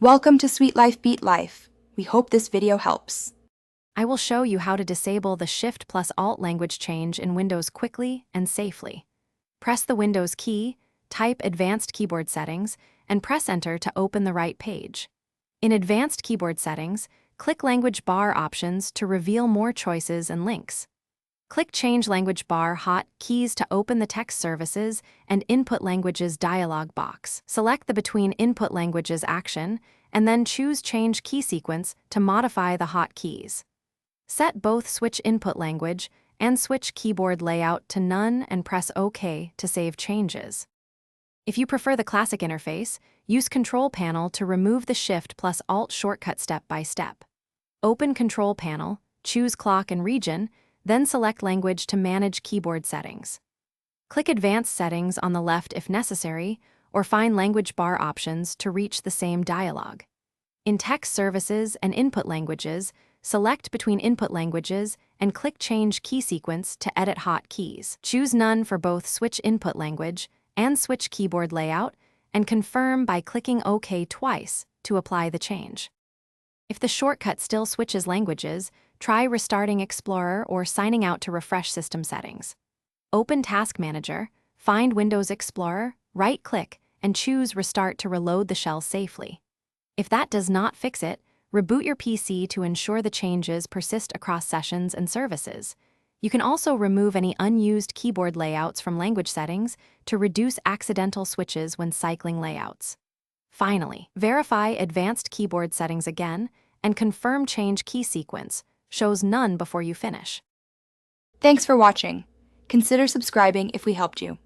Welcome to Sweet Life Beat Life. We hope this video helps. I will show you how to disable the Shift+Alt language change in Windows quickly and safely. Press the Windows key, type Advanced Keyboard Settings, and press Enter to open the right page. In Advanced Keyboard Settings, click Language Bar Options to reveal more choices and links. Click Change Language Bar Hotkeys to open the Text Services and Input Languages dialog box. Select the Between Input Languages action, and then choose Change Key Sequence to modify the hotkeys. Set both Switch Input Language and Switch Keyboard Layout to None and press OK to save changes. If you prefer the classic interface, use Control Panel to remove the Shift+Alt shortcut step by step. Open Control Panel, choose Clock and Region, then select Language to manage keyboard settings. Click Advanced Settings on the left if necessary, or find Language Bar Options to reach the same dialog. In Text Services and Input Languages, select Between Input Languages and click Change Key Sequence to edit hotkeys. Choose None for both Switch Input Language and Switch Keyboard Layout, and confirm by clicking OK twice to apply the change. If the shortcut still switches languages, try restarting Explorer or signing out to refresh system settings. Open Task Manager, find Windows Explorer, right-click, and choose Restart to reload the shell safely. If that does not fix it, reboot your PC to ensure the changes persist across sessions and services. You can also remove any unused keyboard layouts from language settings to reduce accidental switches when cycling layouts. Finally, verify Advanced Keyboard Settings again and confirm Change Key Sequence. Shows None before you finish. Thanks for watching. Consider subscribing if we helped you.